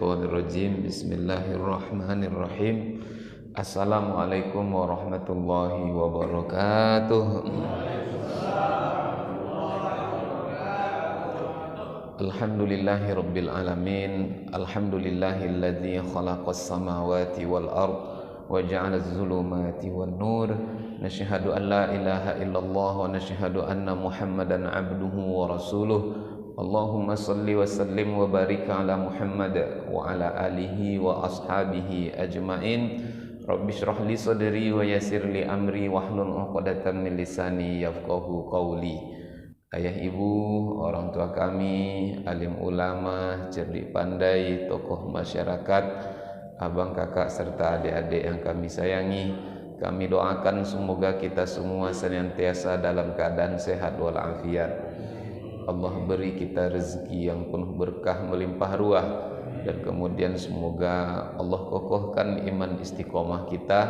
minasyaitonirrajim. Bismillahirrahmanirrahim. Assalamualaikum warahmatullahi wabarakatuh. Alhamdulillahi rabbil alamin. Alhamdulillahilladzi khalaqas samawati wal ard wa ja'ala az-zulumati wan nur. Nashhadu an la ilaha illallah wa nashhadu anna Muhammadan abduhu wa rasuluh. Allahumma salli wa sallim wa barik ala Muhammad wa ala alihi wa ashabihi ajmain. Rabbi shrah li sadri wa yassir li amri wahlul 'uqdatam min lisani yafqahu qawli. Ayah ibu, orang tua kami, alim ulama, cerdik pandai, tokoh masyarakat, abang kakak serta adik-adik yang kami sayangi, kami doakan semoga kita semua senantiasa dalam keadaan sehat walafiat. Allah beri kita rezeki yang penuh berkah melimpah ruah, dan kemudian semoga Allah kokohkan iman istiqomah kita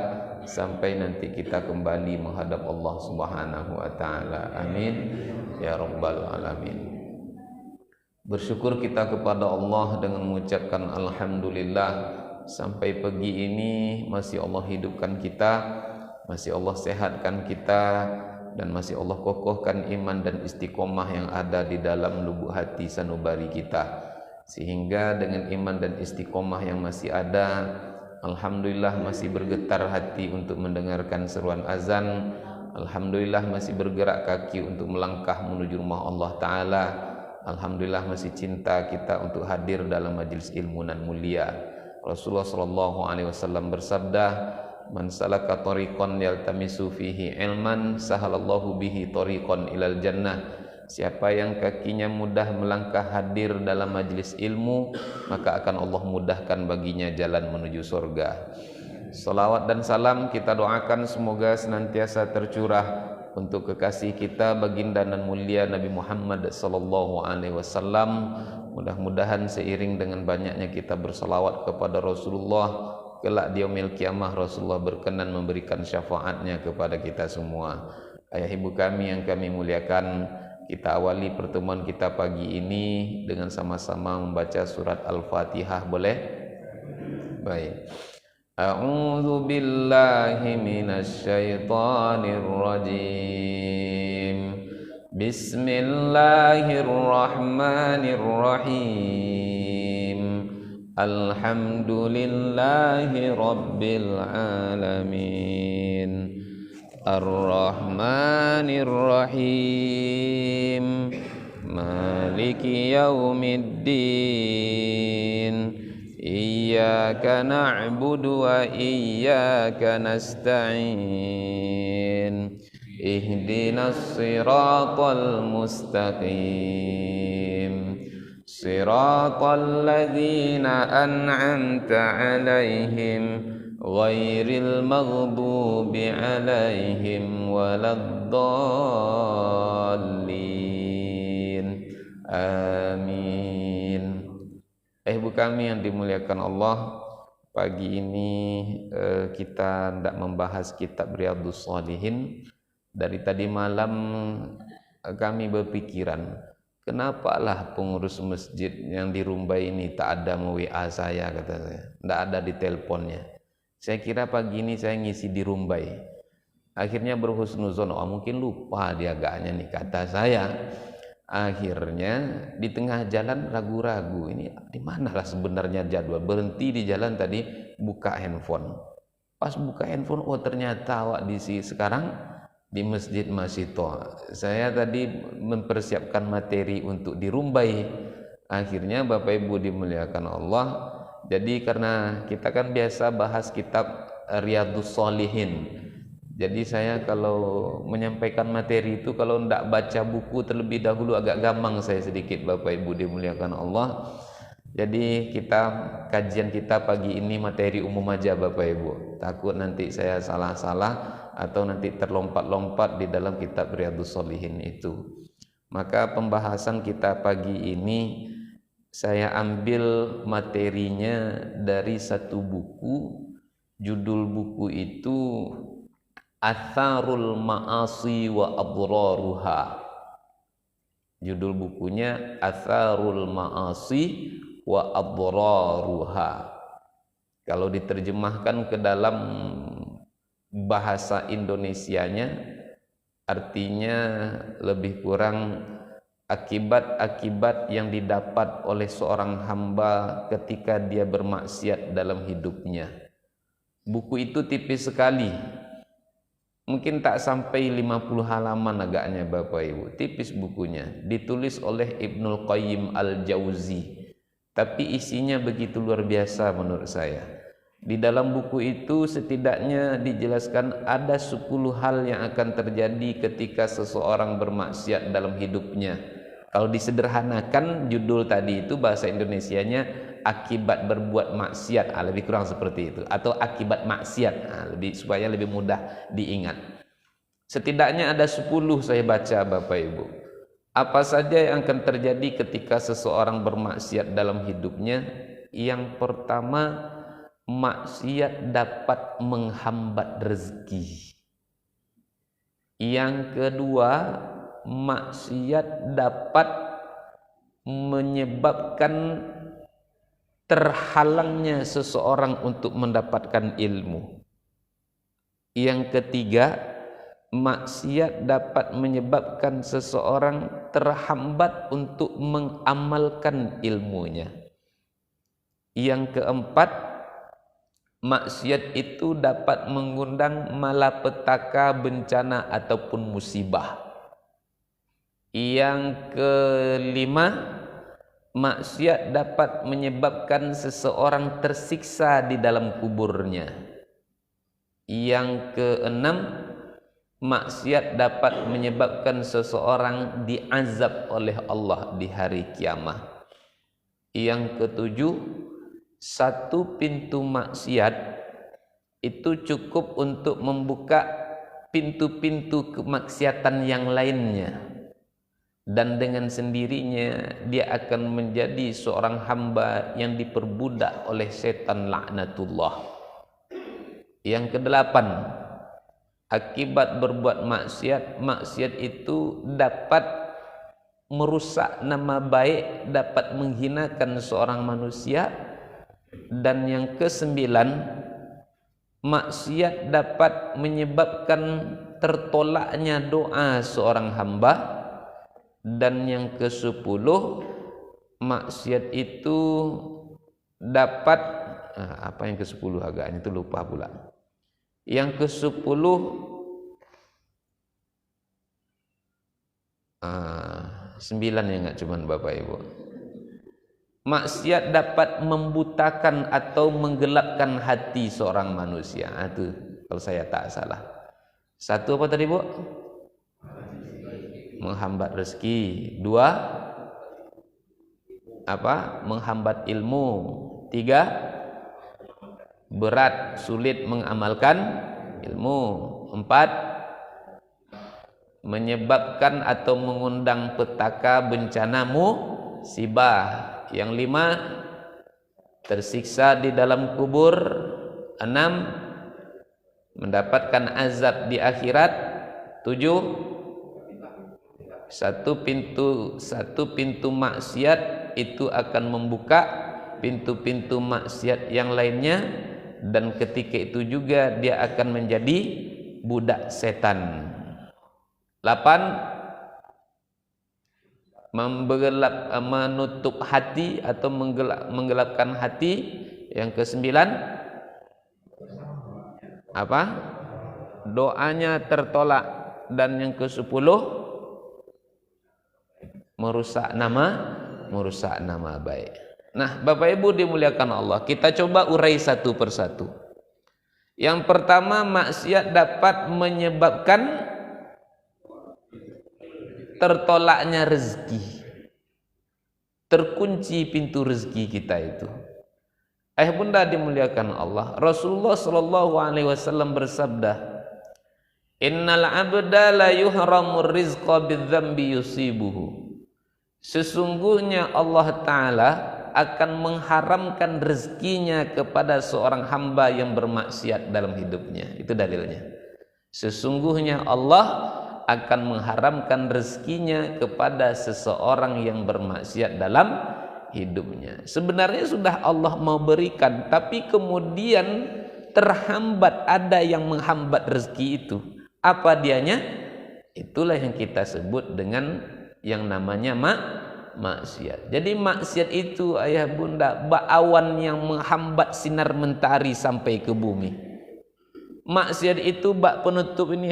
sampai nanti kita kembali menghadap Allah Subhanahu wa taala. Amin ya rabbal alamin. Bersyukur kita kepada Allah dengan mengucapkan alhamdulillah, sampai pagi ini masih Allah hidupkan kita, masih Allah sehatkan kita, dan masih Allah kokohkan iman dan istiqomah yang ada di dalam lubuk hati sanubari kita, sehingga dengan iman dan istiqomah yang masih ada, alhamdulillah masih bergetar hati untuk mendengarkan seruan azan. Alhamdulillah masih bergerak kaki untuk melangkah menuju rumah Allah Ta'ala. Alhamdulillah masih cinta kita untuk hadir dalam majelis ilmu nan mulia. Rasulullah SAW bersabda, man salaka tariqan yaltamisu fihi ilman sahalallahu bihi tariqan ilal jannah. Siapa yang kakinya mudah melangkah hadir dalam majelis ilmu, maka akan Allah mudahkan baginya jalan menuju surga. Salawat dan salam kita doakan semoga senantiasa tercurah untuk kekasih kita baginda nan mulia Nabi Muhammad sallallahu alaihi wasallam. Mudah-mudahan seiring dengan banyaknya kita bersalawat kepada Rasulullah, kelak di yaumil kiamah Rasulullah berkenan memberikan syafaatnya kepada kita semua. Ayah ibu kami yang kami muliakan, kita awali pertemuan kita pagi ini dengan sama-sama membaca surat Al-Fatihah, boleh? Baik. A'udzu billahi minasyaitonir rajim. Bismillahirrahmanirrahim. Alhamdulillahi rabbil alamin. Ar-Rahmanir Rahim. Maliki yaumiddin. Iyyaka na'budu wa iyyaka nasta'in. Ihdinas siratal mustaqim. Siratal ladzina an'amta 'alaihim ghairil maghdubi 'alaihim waladdallin. Amin. Ibu kami yang dimuliakan Allah, pagi ini kita hendak membahas kitab Riyadhus Shalihin. Dari tadi malam kami berpikiran, kenapalah pengurus masjid yang di Rumbai ini tak ada WA saya, kata saya, tidak ada di teleponnya. Saya kira pagi ini saya ngisi di Rumbai. Akhirnya berhusnuzon, mungkin lupa dia agaknya nih, kata saya. Akhirnya di tengah jalan ragu-ragu, ini di manalah sebenarnya jadwal. Berhenti di jalan tadi, buka handphone. Pas buka handphone, oh ternyata awak di sini sekarang di Masjid Masito. Saya tadi mempersiapkan materi untuk di Rumbai. Akhirnya Bapak Ibu dimuliakan Allah, jadi karena kita kan biasa bahas kitab Riyadhus Shalihin, jadi saya kalau menyampaikan materi itu kalau tidak baca buku terlebih dahulu agak gampang saya sedikit, Bapak Ibu dimuliakan Allah. Jadi kajian kita pagi ini materi umum aja Bapak Ibu, takut nanti saya salah-salah atau nanti terlompat-lompat di dalam kitab Riyadhus Shalihin itu. Maka pembahasan kita pagi ini saya ambil materinya dari satu buku. Judul buku itu Atharul Ma'asi wa Adraruha. Judul bukunya Atharul Ma'asi wa adraruha. Kalau diterjemahkan ke dalam bahasa Indonesianya artinya lebih kurang akibat-akibat yang didapat oleh seorang hamba ketika dia bermaksiat dalam hidupnya. Buku itu tipis sekali, mungkin tak sampai 50 halaman agaknya Bapak Ibu, tipis bukunya, ditulis oleh Ibnul Qayyim Al-Jauzi, tapi isinya begitu luar biasa menurut saya. Di dalam buku itu setidaknya dijelaskan ada 10 hal yang akan terjadi ketika seseorang bermaksiat dalam hidupnya. Kalau disederhanakan judul tadi itu bahasa Indonesianya akibat berbuat maksiat, lebih kurang seperti itu, atau akibat maksiat, supaya lebih mudah diingat. Setidaknya ada 10 saya baca Bapak Ibu. Apa saja yang akan terjadi ketika seseorang bermaksiat dalam hidupnya? Yang pertama, maksiat dapat menghambat rezeki. Yang kedua, maksiat dapat menyebabkan terhalangnya seseorang untuk mendapatkan ilmu. Yang ketiga, maksiat dapat menyebabkan seseorang terhambat untuk mengamalkan ilmunya. Yang keempat, maksiat itu dapat mengundang malapetaka, bencana ataupun musibah. Yang kelima, maksiat dapat menyebabkan seseorang tersiksa di dalam kuburnya. Yang keenam, maksiat dapat menyebabkan seseorang diazab oleh Allah di hari kiamat. Yang ketujuh, satu pintu maksiat itu cukup untuk membuka pintu-pintu kemaksiatan yang lainnya, dan dengan sendirinya dia akan menjadi seorang hamba yang diperbudak oleh setan laknatullah. Yang kedelapan, akibat berbuat maksiat, maksiat itu dapat merusak nama baik, dapat menghinakan seorang manusia. Dan yang kesembilan, maksiat dapat menyebabkan tertolaknya doa seorang hamba. Dan yang kesepuluh, maksiat itu dapat apa yang kesepuluh agaknya itu lupa pula. Yang kesepuluh, 9 ya enggak cuman Bapak Ibu. Maksiat dapat membutakan atau menggelapkan hati seorang manusia. Itu kalau saya tak salah. Satu apa tadi Bu? Menghambat rezeki. 2, apa? Menghambat ilmu. 3, berat, sulit mengamalkan ilmu. 4, menyebabkan atau mengundang petaka, bencana, musibah. Yang 5, tersiksa di dalam kubur. 6, mendapatkan azab di akhirat. 7, satu pintu maksiat itu akan membuka pintu-pintu maksiat yang lainnya, dan ketika itu juga dia akan menjadi budak setan. 8, menutup hati atau menggelapkan hati. Yang ke-9, apa? Doanya tertolak. Dan yang ke-10, merusak nama baik. Nah, Bapak Ibu dimuliakan Allah, kita coba urai satu persatu. Yang pertama, maksiat dapat menyebabkan tertolaknya rezeki, terkunci pintu rezeki kita itu. Bunda dimuliakan Allah, Rasulullah sallallahu alaihi wasallam bersabda, "Innal 'abda la yuhramur rizqa bidzambi yusibuhu." Sesungguhnya Allah Ta'ala akan mengharamkan rezekinya kepada seorang hamba yang bermaksiat dalam hidupnya. Itu dalilnya. Sesungguhnya Allah akan mengharamkan rezekinya kepada seseorang yang bermaksiat dalam hidupnya. Sebenarnya sudah Allah mau berikan, tapi kemudian terhambat, ada yang menghambat rezeki itu. Apa dianya? Itulah yang kita sebut dengan yang namanya maksiat. Jadi maksiat itu ayah bunda, awan yang menghambat sinar mentari sampai ke bumi. Maksiat itu bak penutup ini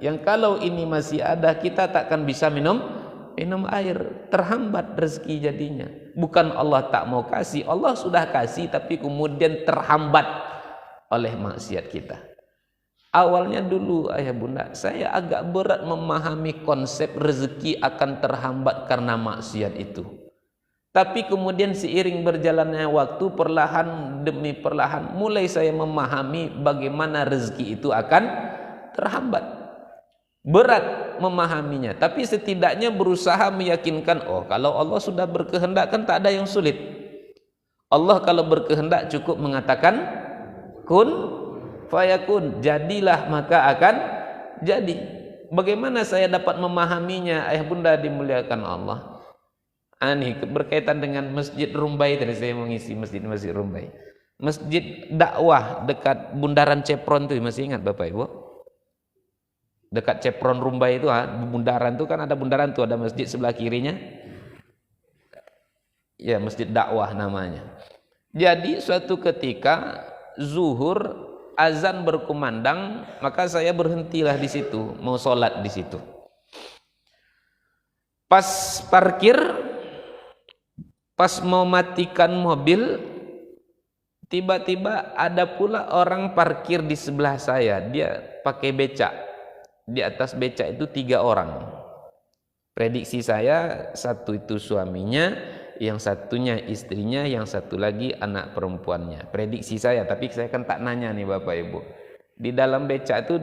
yang kalau ini masih ada kita takkan bisa minum air, terhambat rezeki jadinya. Bukan Allah tak mau kasih, Allah sudah kasih tapi kemudian terhambat oleh maksiat kita. Awalnya dulu ayah bunda, saya agak berat memahami konsep rezeki akan terhambat karena maksiat itu. Tapi kemudian seiring berjalannya waktu, perlahan demi perlahan mulai saya memahami bagaimana rezeki itu akan terhambat. Berat memahaminya, tapi setidaknya berusaha meyakinkan, oh kalau Allah sudah berkehendak kan tak ada yang sulit. Allah kalau berkehendak cukup mengatakan kun fayakun, jadilah maka akan jadi. Bagaimana saya dapat memahaminya ayah bunda dimuliakan Allah? Ini berkaitan dengan Masjid Rumbai tadi, saya mengisi masjid Rumbai. Masjid dakwah dekat Bundaran Cepron itu, masih ingat Bapak Ibu? Dekat Cepron Rumbai itu, bundaran itu kan ada bundaran tuh, ada masjid sebelah kirinya. Ya, Masjid Dakwah namanya. Jadi suatu ketika zuhur azan berkumandang, maka saya berhentilah di situ, mau sholat di situ. Pas parkir, pas mau matikan mobil, tiba-tiba ada pula orang parkir di sebelah saya. Dia pakai becak. Di atas becak itu 3 orang. Prediksi saya, satu itu suaminya, yang satunya istrinya, yang satu lagi anak perempuannya. Prediksi saya, tapi saya kan tak nanya nih Bapak Ibu. Di dalam becak itu,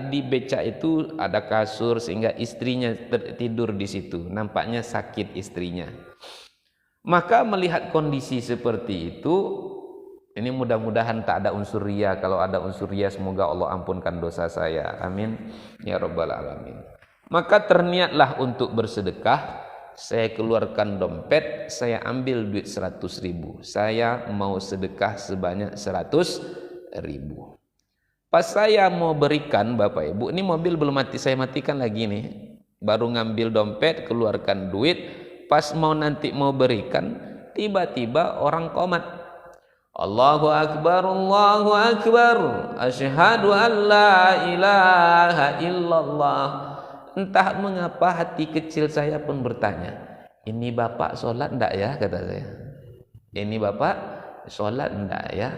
di becak itu ada kasur sehingga istrinya tertidur di situ. Nampaknya sakit istrinya. Maka melihat kondisi seperti itu, ini mudah-mudahan tak ada unsur riya. Kalau ada unsur riya, semoga Allah ampunkan dosa saya. Amin ya rabbal alamin. Maka terniatlah untuk bersedekah. Saya keluarkan dompet, saya ambil duit 100.000. Saya mau sedekah sebanyak 100.000. Pas saya mau berikan Bapak Ibu, ini mobil belum mati, saya matikan lagi nih. Baru ngambil dompet, keluarkan duit. Pas mau nanti mau berikan, tiba-tiba orang qomat. Allahu Akbar, Allahu Akbar, asyhadu an la ilaha illallah. Entah mengapa hati kecil saya pun bertanya, ini bapak sholat enggak ya, kata saya. Ini bapak sholat enggak ya?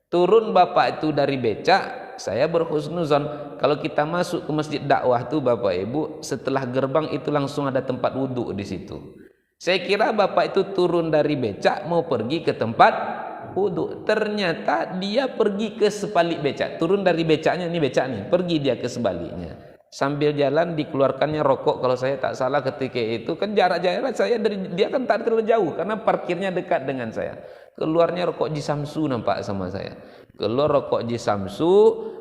Turun bapak itu dari becak, saya berhusnuzon. Kalau kita masuk ke masjid dakwah tuh Bapak Ibu, setelah gerbang itu langsung ada tempat wudhu di situ. Saya kira bapak itu turun dari becak mau pergi ke tempat wudhu. Ternyata dia pergi ke sebalik becak. Turun dari becaknya, ini becak nih, pergi dia ke sebaliknya. Sambil jalan dikeluarkannya rokok. Kalau saya tak salah ketika itu kan jarak saya dari dia kan tak terlalu jauh karena parkirnya dekat dengan saya. Keluarnya rokok Jisamsu nampak sama saya. Keluar rokok Jisamsu,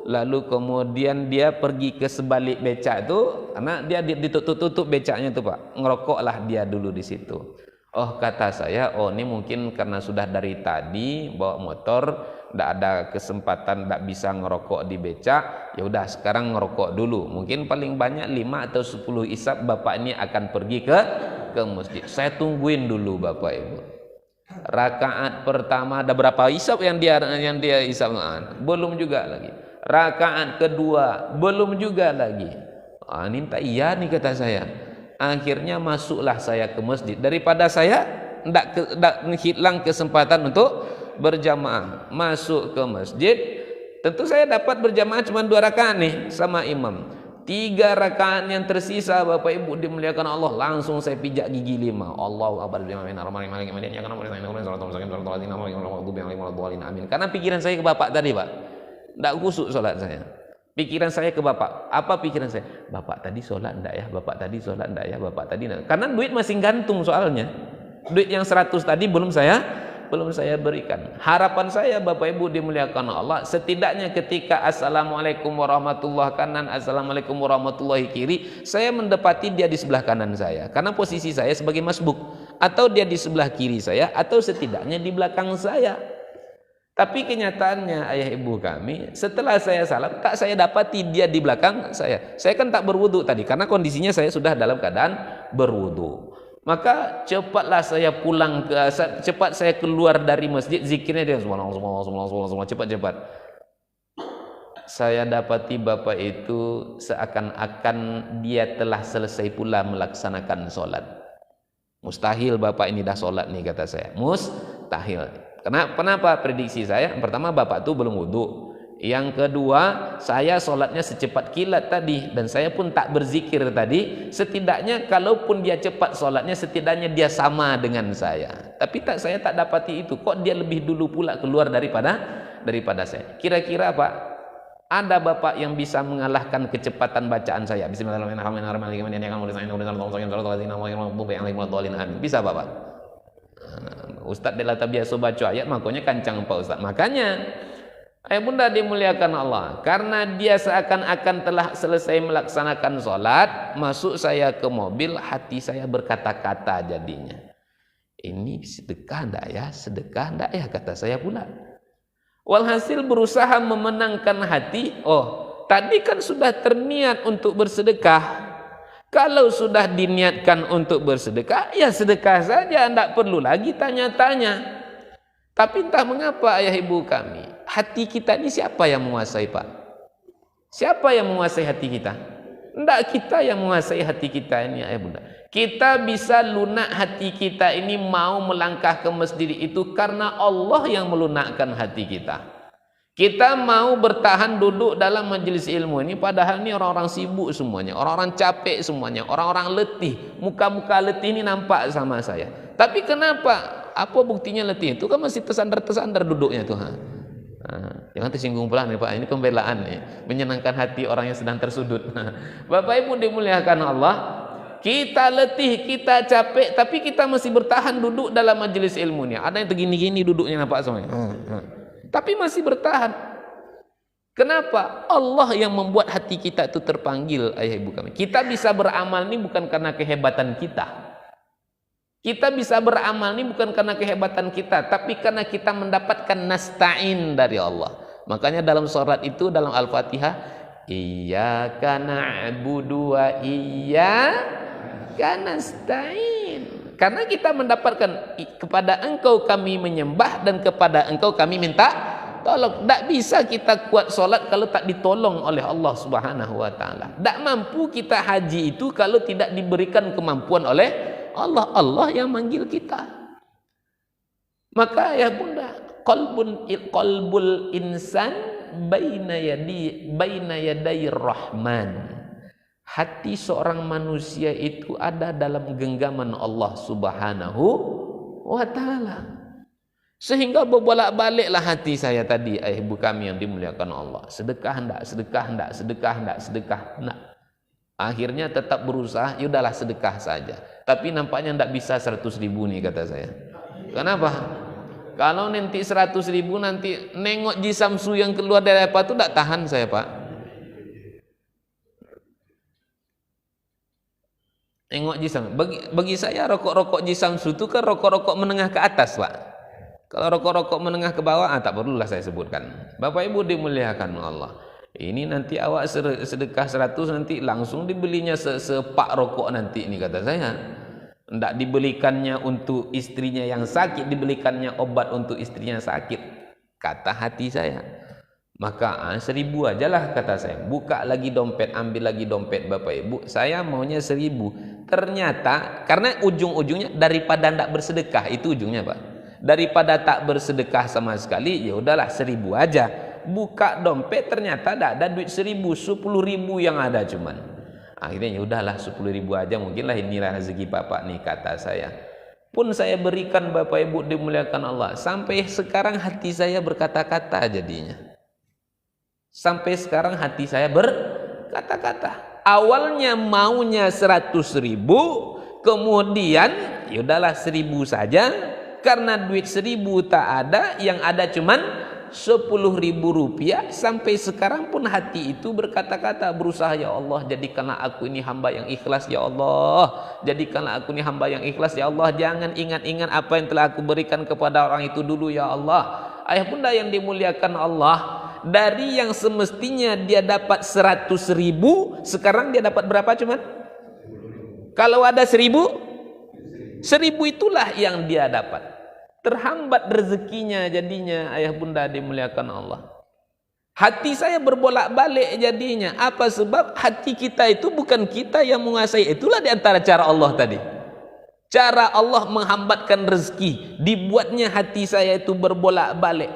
lalu kemudian dia pergi ke sebalik becak itu karena dia ditutup becaknya itu Pak. Ngerokoklah dia dulu di situ. Oh kata saya, oh ini mungkin karena sudah dari tadi bawa motor, tidak ada kesempatan, tidak bisa ngerokok di becak, ya udah sekarang ngerokok dulu. Mungkin paling banyak 5 atau 10 isap bapak ini akan pergi ke masjid. Saya tungguin dulu Bapak Ibu. Rakaat pertama ada berapa isap yang dia isap? Belum juga lagi. Rakaat kedua belum juga lagi. Ini tak iya nih kata saya. Akhirnya masuklah saya ke masjid. Daripada saya tidak hilang kesempatan untuk berjamaah. Masuk ke masjid, tentu saya dapat berjamaah cuma 2 rakaat nih sama imam. 3 rakaat yang tersisa Bapak Ibu dimuliakan Allah, langsung saya pijak gigi 5. Allahu akbar. Amin. Karena pikiran saya ke bapak tadi Pak, tidak kusuk sholat saya. Pikiran saya ke bapak. Apa pikiran saya? Bapak tadi sholat enggak ya? Bapak tadi sholat enggak ya? Bapak tadi enggak. Karena duit masih gantung soalnya. Duit yang 100 tadi belum saya berikan. Harapan saya Bapak Ibu dimuliakan Allah, setidaknya ketika assalamualaikum warahmatullahi kanan, assalamualaikum warahmatullahi kiri, saya mendapati dia di sebelah kanan saya. Karena posisi saya sebagai masbuk. atau dia di sebelah kiri saya, atau setidaknya di belakang saya. Tapi kenyataannya ayah ibu kami, setelah saya salam, tak saya dapati dia di belakang saya. Saya kan tak berwudu tadi, karena kondisinya saya sudah dalam keadaan berwudu. Maka cepatlah saya pulang cepat saya keluar dari masjid, zikirnya dia subhanallah, cepat-cepat. Saya dapati bapak itu seakan-akan dia telah selesai pula melaksanakan sholat. Mustahil bapak ini dah sholat nih, kata saya. Mustahil. Kenapa prediksi saya? Yang pertama, bapak itu belum wudu. Yang kedua, saya sholatnya secepat kilat tadi, dan saya pun tak berzikir tadi. Setidaknya kalaupun dia cepat sholatnya, setidaknya dia sama dengan saya. Tapi saya tak dapati itu. Kok dia lebih dulu pula keluar daripada saya? Kira-kira Pak, ada bapak yang bisa mengalahkan kecepatan bacaan saya? Bismillahirrahmanirrahim. Bisa bapak? Ustadz delata biasa baca ayat, makanya kancang Pak Ustadz. Makanya ayah bunda dimuliakan Allah, karena dia seakan-akan telah selesai melaksanakan sholat, masuk saya ke mobil, hati saya berkata-kata jadinya, ini sedekah ndak ya? Sedekah ndak ya? Kata saya pula. Walhasil berusaha memenangkan hati. Oh, tadi kan sudah terniat untuk bersedekah. Kalau sudah diniatkan untuk bersedekah, ya sedekah saja, ndak perlu lagi tanya-tanya. Tapi entah mengapa ayah ibu kami, hati kita ini siapa yang menguasai Pak? Siapa yang menguasai hati kita? Tidak kita yang menguasai hati kita ini ayah bunda. Kita bisa lunak hati kita ini mau melangkah ke masjid itu karena Allah yang melunakkan hati kita. Kita mau bertahan duduk dalam majelis ilmu ini, padahal ini orang-orang sibuk semuanya, orang-orang capek semuanya, orang-orang letih. Muka-muka letih ini nampak sama saya. Tapi kenapa? Apa buktinya letih? Itu kan masih tersandar-tersandar duduknya tuh. Jangan tersinggung pula nih Pak, ini pembelaan nih, menyenangkan hati orang yang sedang tersudut. Bapak Ibu dimuliakan Allah, kita letih, kita capek, tapi kita masih bertahan duduk dalam majelis ilmu nih. Ada yang begini-gini duduknya nampak semuanya. Tapi masih bertahan. Kenapa? Allah yang membuat hati kita itu terpanggil ayah ibu kami. Kita bisa beramal ini bukan karena kehebatan kita. Kita bisa beramal ini bukan karena kehebatan kita, tapi karena kita mendapatkan nasta'in dari Allah. Makanya dalam surat itu, dalam Al-Fatihah, iyyaka na'budu wa iyyaka nasta'in. Karena kita mendapatkan kepada engkau kami menyembah dan kepada engkau kami minta tolong. Tak bisa kita kuat solat kalau tak ditolong oleh Allah Subhanahu wa taala. Tak mampu kita haji itu kalau tidak diberikan kemampuan oleh Allah. Allah yang manggil kita. Maka ya bunda, qalbul insan baina yaday rahman. Hati seorang manusia itu ada dalam genggaman Allah Subhanahu wa taala. Sehingga berbolak-baliklah hati saya tadi, ibu kami yang dimuliakan Allah. Sedekah enggak, sedekah enggak, sedekah enggak, sedekah enggak. Akhirnya tetap berusaha, yaudahlah sedekah saja. Tapi nampaknya enggak bisa 100.000 nih kata saya. Kenapa? Kalau nanti 100.000 nanti nengok Ji Samsu yang keluar dari apa itu enggak tahan saya Pak. Nengok Ji Samsu. Bagi saya rokok-rokok Ji Samsu itu kan rokok-rokok menengah ke atas Pak. Kalau rokok-rokok menengah ke bawah, tak perlulah saya sebutkan. Bapak Ibu dimuliakan Allah. Ini nanti awak sedekah 100 nanti langsung dibelinya sepak rokok nanti ini kata saya. Tidak dibelikannya untuk istrinya yang sakit, dibelikannya obat untuk istrinya sakit. Kata hati saya. Maka 1.000 aja lah kata saya. Buka lagi dompet, ambil lagi dompet Bapak Ibu. Saya maunya 1.000. Ternyata karena ujung-ujungnya daripada tidak bersedekah, itu ujungnya Pak. Daripada tak bersedekah sama sekali, ya udahlah 1.000 aja. Buka dompet ternyata tidak ada duit 1.000, 10.000 yang ada cuman. Akhirnya ya udahlah 10.000 aja, mungkinlah inilah rezeki Bapak nih kata saya. Pun saya berikan Bapak Ibu dimuliakan Allah. Sampai sekarang hati saya berkata-kata jadinya. Sampai sekarang hati saya berkata-kata. Awalnya maunya 100.000, kemudian ya udahlah 1.000 saja. Karena duit 1.000 tak ada, yang ada cuman Rp10.000 sampai sekarang pun hati itu berkata-kata, berusaha, ya Allah jadikanlah aku ini hamba yang ikhlas, ya Allah jadikanlah aku ini hamba yang ikhlas, ya Allah jangan ingat-ingat apa yang telah aku berikan kepada orang itu dulu, ya Allah. Ayah bunda yang dimuliakan Allah, dari yang semestinya dia dapat 100.000, sekarang dia dapat berapa cuman? Kalau ada 1.000 itulah yang dia dapat. Terhambat rezekinya jadinya, ayah bunda dimuliakan Allah. Hati saya berbolak-balik jadinya. Apa sebab? Hati kita itu bukan kita yang menguasai. Itulah di antara cara Allah tadi. Cara Allah menghambatkan rezeki, dibuatnya hati saya itu berbolak-balik.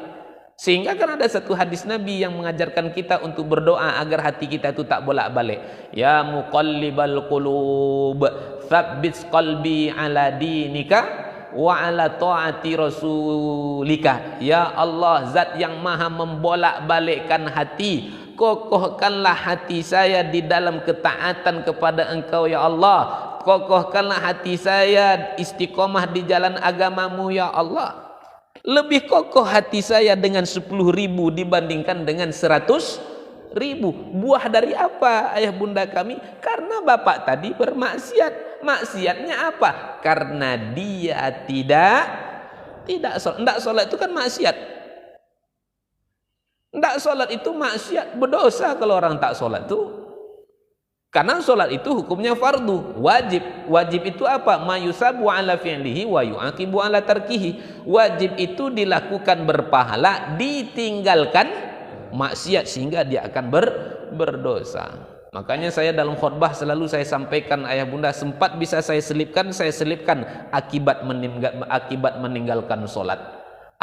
Sehingga kan ada satu hadis Nabi yang mengajarkan kita untuk berdoa agar hati kita itu tak bolak-balik. Ya muqallibal qulub, tsabbit qalbi ala dinika wa ala ta'ati rasulika. Ya Allah, zat yang maha membolak-balikkan hati, kokohkanlah hati saya di dalam ketaatan kepada Engkau, ya Allah. Kokohkanlah hati saya istiqomah di jalan agamamu, ya Allah. Lebih kokoh hati saya dengan 10.000 dibandingkan dengan 100.000. Buah dari apa, ayah bunda kami? Karena bapak tadi bermaksiat. Maksiatnya apa? Karena dia tidak sholat. Tidak sholat itu kan maksiat. Tidak sholat itu maksiat, berdosa kalau orang tak sholat itu. Karena sholat itu hukumnya fardu, wajib. Wajib itu apa? Ma yusabu ala fi'lihi wa yu'aqibu ala tarkihi. Wajib itu dilakukan berpahala, ditinggalkan maksiat sehingga dia akan berdosa. Makanya saya dalam khutbah selalu saya sampaikan, ayah bunda, sempat bisa saya selipkan akibat meninggalkan sholat.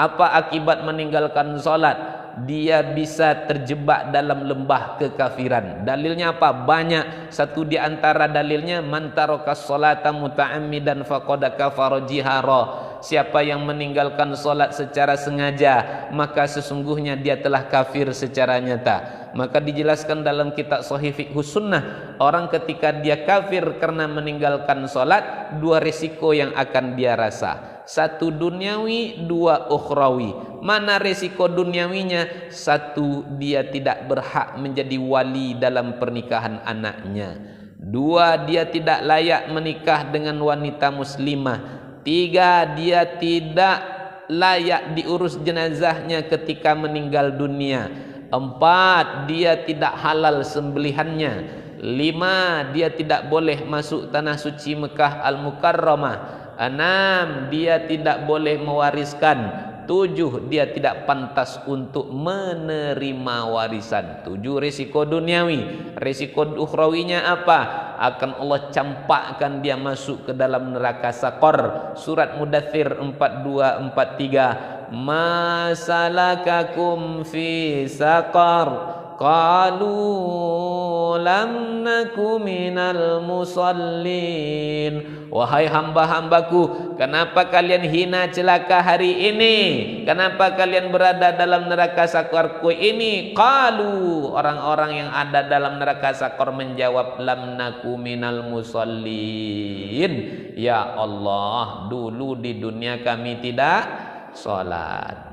Apa akibat meninggalkan sholat? Dia bisa terjebak dalam lembah kekafiran. Dalilnya apa? Banyak. Satu di antara dalilnya, man tarakas sholata muta'ammidan faqad kafara jihara. Siapa yang meninggalkan solat secara sengaja, maka sesungguhnya dia telah kafir secara nyata. Maka dijelaskan dalam kitab Shahih Fiqhus Sunnah, orang ketika dia kafir karena meninggalkan solat, dua risiko yang akan dia rasa. Satu duniawi, dua ukhrawi. Mana risiko duniawinya? Satu, dia tidak berhak menjadi wali dalam pernikahan anaknya. Dua, dia tidak layak menikah dengan wanita muslimah. Tiga, dia tidak layak diurus jenazahnya ketika meninggal dunia. Empat, dia tidak halal sembelihannya. Lima, dia tidak boleh masuk tanah suci Mekah Al-Mukarramah. Enam, dia tidak boleh mewariskan. Tujuh, dia tidak pantas untuk menerima warisan. Tujuh, risiko duniawi. Risiko ukhrawinya apa? Akan Allah campakkan dia masuk ke dalam neraka Saqar. Surat Mudaththir 42-43. Ma salakakum fi Saqar? Qalu lam naku minal musallin. Wahai hamba-hambaku, kenapa kalian hina celaka hari ini? Kenapa kalian berada dalam neraka Sakarku ini? Qalu, orang-orang yang ada dalam neraka Sakar menjawab, lam naku minal musallin. Ya Allah, dulu di dunia kami tidak sholat.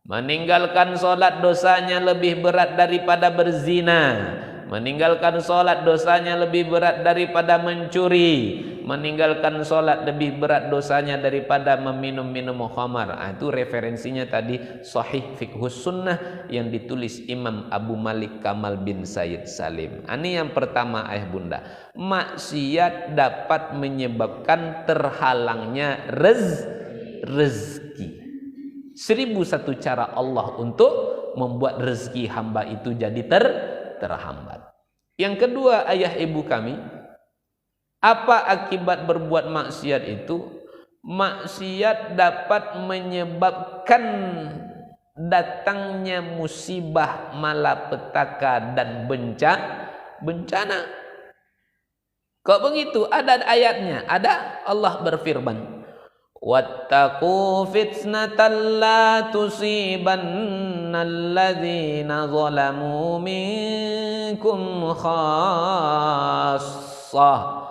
Meninggalkan sholat dosanya lebih berat daripada berzina. Meninggalkan sholat dosanya lebih berat daripada mencuri. Meninggalkan sholat lebih berat dosanya daripada meminum-minum khamar. Itu referensinya tadi Shahih Fiqhus Sunnah yang ditulis Imam Abu Malik Kamal bin Sayyid Salim. Ini yang pertama, ayah bunda. Maksiat dapat menyebabkan terhalangnya rezeki. 1001 cara Allah untuk membuat rezeki hamba itu jadi terhambat. Yang kedua, ayah ibu kami, apa akibat berbuat maksiat itu? Maksiat dapat menyebabkan datangnya musibah, malapetaka dan bencana. Kok begitu? Ada ayatnya. Ada, Allah berfirman, wattaqu fitnatan la tusibannalladzina zalamu minkum khassah.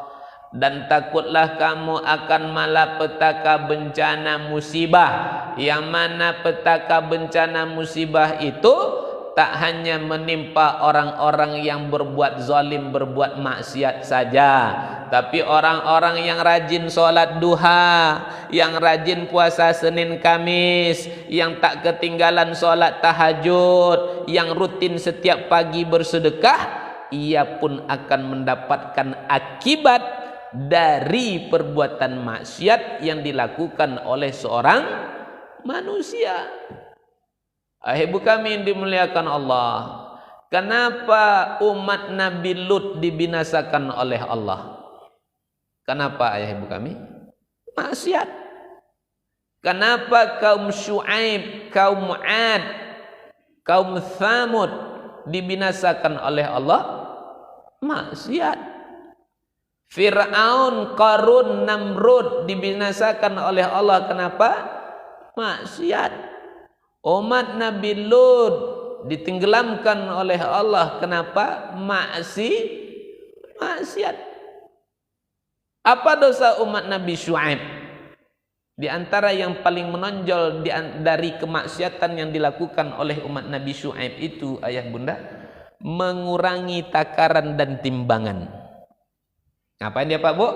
dan takutlah kamu akan malapetaka bencana musibah, yang mana petaka bencana musibah itu tak hanya menimpa orang-orang yang berbuat zalim, berbuat maksiat saja, tapi orang-orang yang rajin sholat duha, yang rajin puasa Senin Kamis, yang tak ketinggalan sholat tahajud, yang rutin setiap pagi bersedekah, ia pun akan mendapatkan akibat dari perbuatan maksiat yang dilakukan oleh seorang manusia. Ibu kami yang dimuliakan Allah, kenapa umat Nabi Lut dibinasakan oleh Allah? Kenapa ayah ibu kami? Maksiat. Kenapa kaum Syuaib, kaum Ad, kaum Thamud dibinasakan oleh Allah? Maksiat. Fir'aun, Qarun, Namrud dibinasakan oleh Allah. Kenapa? Maksiat. Umat Nabi Lut ditenggelamkan oleh Allah. Kenapa? Maksiat. Apa dosa umat Nabi Syuaib? Di antara yang paling menonjol dari kemaksiatan yang dilakukan oleh umat Nabi Syuaib itu, ayah bunda, mengurangi takaran dan timbangan. Ngapain dia Pak Bu?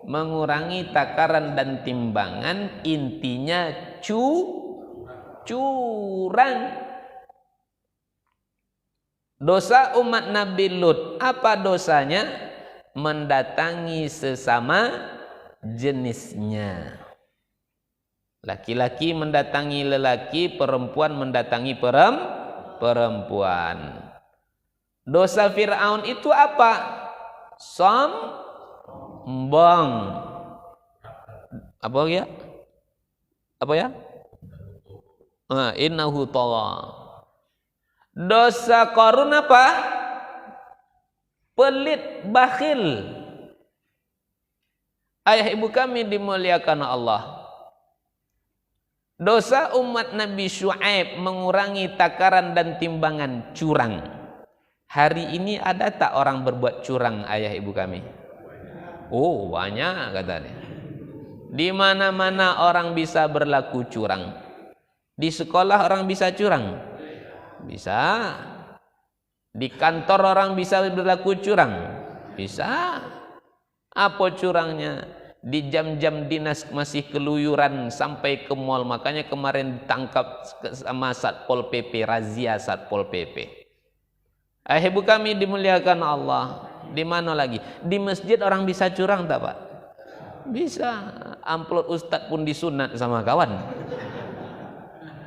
Mengurangi takaran dan timbangan, intinya curang. Dosa umat Nabi Lut, apa dosanya? Mendatangi sesama jenisnya. Laki-laki mendatangi lelaki, perempuan mendatangi perempuan. Dosa Fir'aun itu apa? Sombong. Apa ya? Innahu tagha. Dosa Qarun apa? Pelit, bakhil. Ayah ibu kami dimuliakan Allah, dosa umat Nabi Syuaib mengurangi takaran dan timbangan, curang. Hari ini ada tak orang berbuat curang ayah ibu kami? Oh banyak katanya. Di mana-mana orang bisa berlaku curang. Di sekolah orang bisa curang? Bisa. Di kantor orang bisa berlaku curang? Bisa. Apa curangnya? Di jam-jam dinas masih keluyuran sampai ke mal. Makanya kemarin ditangkap sama Satpol PP, razia Satpol PP. Ibu kami dimuliakan Allah. Di mana lagi? Di masjid orang bisa curang tak Pak? Bisa. Amplop ustadz pun disunat sama kawan.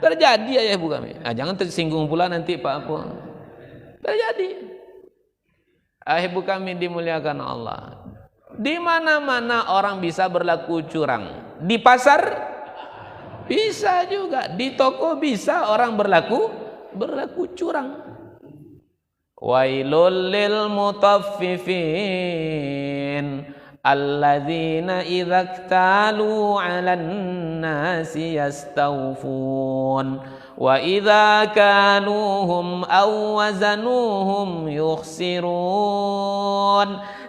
Terjadi ayah ibu kami. Jangan tersinggung pula nanti Pak Apu. Terjadi. Ayah ibu kami dimuliakan Allah. Di mana-mana orang bisa berlaku curang. Di pasar bisa juga. Di toko bisa orang berlaku curang. Wailul lil mutaffifin alladzina idza iktalu 'alan nasi yastawfun wa idza kaluhum aw wazanuhum yukhsirun.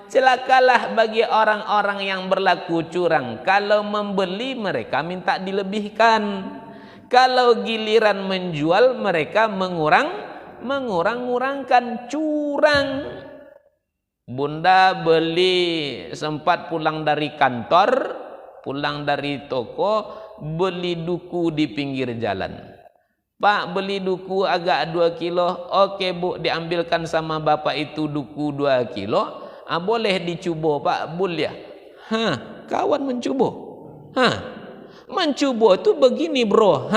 Celakalah bagi orang-orang yang berlaku curang. Kalau membeli mereka minta dilebihkan, kalau giliran menjual mereka mengurang-ngurangkan, curang. Bunda beli, sempat pulang dari kantor, pulang dari toko, beli duku di pinggir jalan. Pak, beli duku agak 2 kilo. Oke Bu, diambilkan sama bapak itu duku 2 kilo. Boleh dicubo Pak, boleh. Kawan mencubo. Mencubo itu begini bro.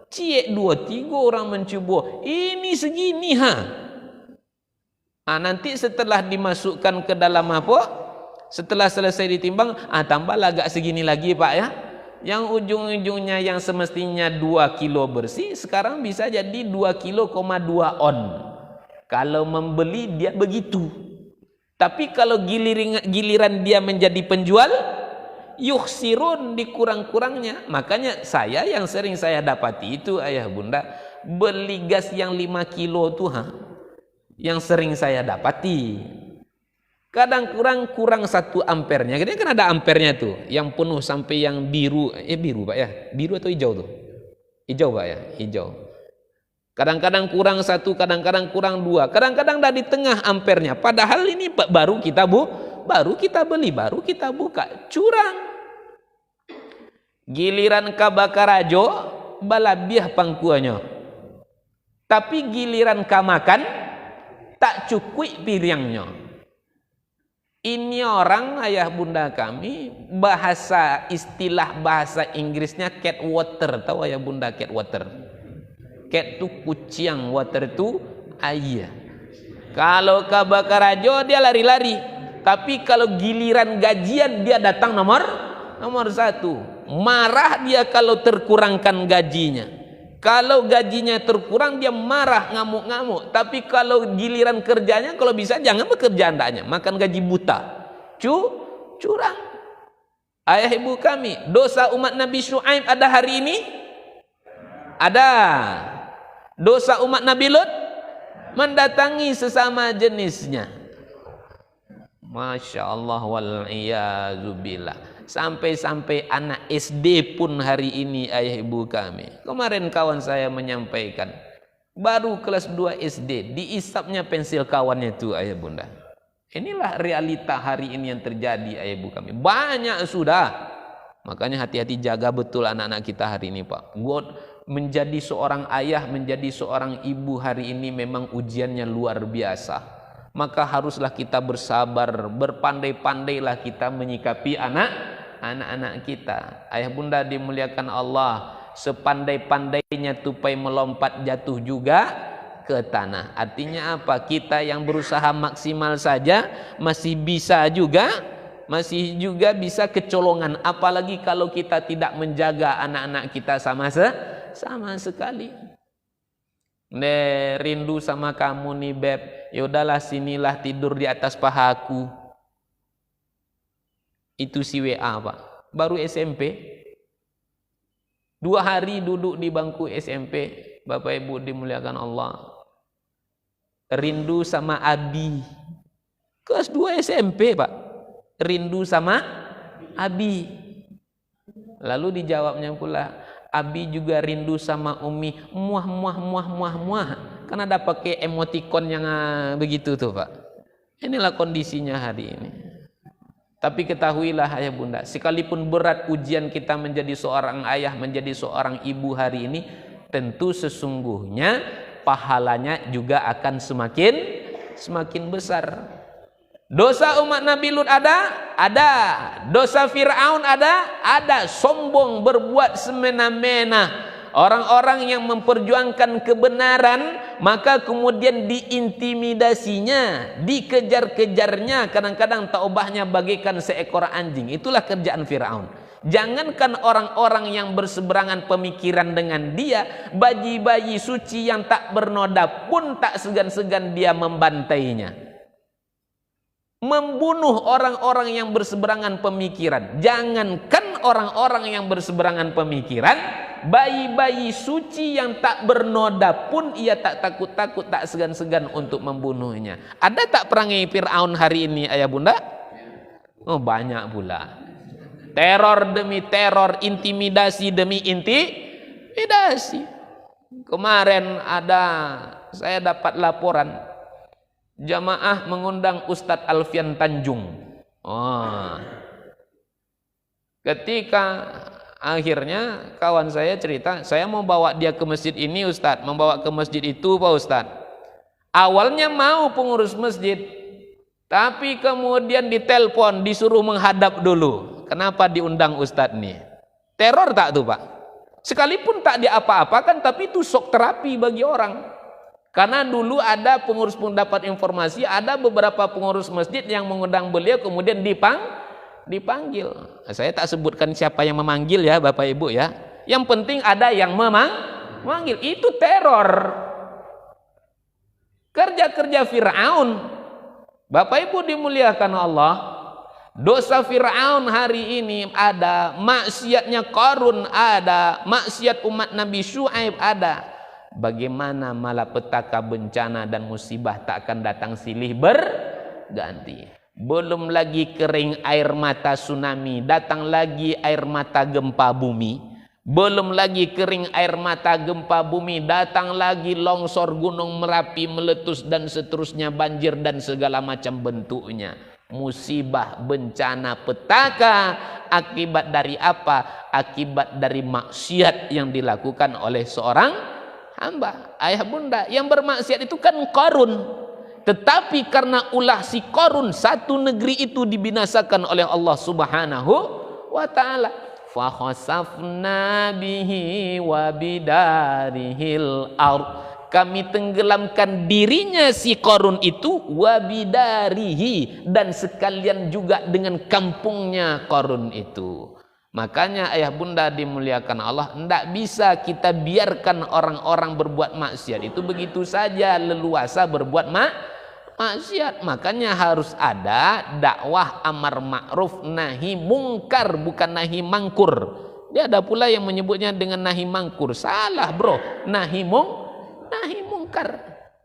Ciek 2-3 orang mencubo. Ini segini nanti setelah dimasukkan ke dalam apa? Setelah selesai ditimbang, tambahlah agak segini lagi Pak ya. Yang ujung-ujungnya yang semestinya 2 kilo bersih, sekarang bisa jadi 2,2 kilo on. Kalau membeli dia begitu. Tapi kalau giliran dia menjadi penjual, yukhsirun, dikurang-kurangnya. Makanya yang sering saya dapati itu ayah bunda, beli gas yang 5 kilo tuh yang sering saya dapati. Kadang kurang 1 ampernya. Jadi kan ada ampernya tuh, yang penuh sampai yang biru. Biru Pak ya? Biru atau hijau tuh? Hijau Pak ya? Hijau. Kadang-kadang kurang 1, kadang-kadang kurang 2, kadang-kadang dah di tengah ampernya. Padahal ini baru kita beli, baru kita buka. Curang. Giliran kabakarajo balabiah pangkuannya. Tapi giliran makan tak cukup piringnya. Ini orang ayah bunda kami istilah bahasa Inggrisnya cat water. Tahu ayah bunda cat water? Cat tu kucing, water tu air. Kalau kabakarajo dia lari-lari. Tapi kalau giliran gajian dia datang nomor 1. Marah dia kalau terkurangkan gajinya. Kalau gajinya terkurang dia marah, ngamuk-ngamuk. Tapi kalau giliran kerjanya, kalau bisa jangan bekerja andaknya, makan gaji buta. Curang. Ayah ibu kami, dosa umat Nabi Syuaib ada hari ini? Ada. Dosa umat Nabi Lut? Mendatangi sesama jenisnya. Masya Allah wal-iyazubillah. Sampai-sampai anak SD pun hari ini ayah ibu kami. Kemarin kawan saya menyampaikan, baru kelas 2 SD, diisapnya pensil kawannya itu ayah bunda. Inilah realita hari ini yang terjadi ayah ibu kami. Banyak sudah. Makanya hati-hati jaga betul anak-anak kita hari ini Pak. Menjadi seorang ayah, menjadi seorang ibu hari ini memang ujiannya luar biasa. Maka haruslah kita bersabar, berpandai-pandailah kita menyikapi anak-anak kita. Ayah bunda dimuliakan Allah, sepandai-pandainya tupai melompat jatuh juga ke tanah. Artinya apa? Kita yang berusaha maksimal saja masih juga bisa kecolongan. Apalagi kalau kita tidak menjaga anak-anak kita sama sekali. Rindu sama kamu nih beb. Yaudahlah sinilah tidur di atas pahaku. Itu si WA Pak. Baru SMP. 2 hari duduk di bangku SMP. Bapak Ibu dimuliakan Allah. Rindu sama Abi. Kelas 2 SMP Pak. Rindu sama Abi. Lalu dijawabnya pula, Abi juga rindu sama Umi. Muah. Kan ada pakai emoticon yang begitu tuh Pak. Inilah kondisinya hari ini. Tapi ketahuilah ayah bunda, sekalipun berat ujian kita menjadi seorang ayah, menjadi seorang ibu hari ini, tentu sesungguhnya pahalanya juga akan semakin besar. Dosa umat Nabi Lut ada? Dosa Fir'aun ada. Sombong, berbuat semena-mena. Orang-orang yang memperjuangkan kebenaran, maka kemudian diintimidasinya, dikejar-kejarnya, kadang-kadang taubahnya bagaikan seekor anjing. Itulah kerjaan Fir'aun. Jangankan orang-orang yang berseberangan pemikiran dengan dia, bayi-bayi suci yang tak bernoda pun tak segan-segan dia membantainya. Membunuh orang-orang yang berseberangan pemikiran. Jangankan orang-orang yang berseberangan pemikiran, bayi-bayi suci yang tak bernoda pun ia tak takut-takut, tak segan-segan untuk membunuhnya. Ada tak perangai Fir'aun hari ini ayah bunda? Oh banyak pula. Teror demi teror, intimidasi demi intimidasi. Kemarin saya dapat laporan, jamaah mengundang Ustadz Alfian Tanjung. Ketika akhirnya kawan saya cerita, saya mau bawa dia ke masjid ini Ustadz, membawa ke masjid itu Pak Ustadz. Awalnya mau pengurus masjid, tapi kemudian ditelepon, disuruh menghadap dulu. Kenapa diundang Ustadz nih? Teror tak tuh Pak? Sekalipun tak diapa-apakan, tapi itu shock terapi bagi orang. Karena dulu ada pengurus pun dapat informasi, ada beberapa pengurus masjid yang mengundang beliau kemudian dipanggil. Saya tak sebutkan siapa yang memanggil ya Bapak Ibu ya. Yang penting ada yang memanggil. Itu teror. Kerja-kerja Fir'aun. Bapak Ibu dimuliakan Allah. Dosa Fir'aun hari ini ada, maksiatnya Qarun ada, maksiat umat Nabi Syuaib ada. Bagaimana malapetaka bencana dan musibah tak akan datang silih berganti. belum lagi kering air mata tsunami, datang lagi air mata gempa bumi, belum lagi kering air mata gempa bumi, datang lagi longsor gunung Merapi meletus dan seterusnya, banjir dan segala macam bentuknya. Musibah, bencana, petaka, akibat dari apa? Akibat dari maksiat yang dilakukan oleh seorang hamba. Ayah bunda, yang bermaksiat itu kan Qarun. Tetapi karena ulah si Qarun, satu negeri itu dibinasakan oleh Allah Subhanahu wa ta'ala. Fa khasafna bihi wa bidarihil ardh. Kami tenggelamkan dirinya si Qarun itu, wa bidarihi, dan sekalian juga dengan kampungnya Qarun itu. Makanya ayah bunda dimuliakan Allah, tidak bisa kita biarkan orang-orang berbuat maksiat itu begitu saja leluasa berbuat maksiat. Makanya harus ada dakwah amar ma'ruf nahi mungkar, bukan nahi mangkur. Dia ada pula yang menyebutnya dengan nahi mangkur. Salah bro, nahi mungkar.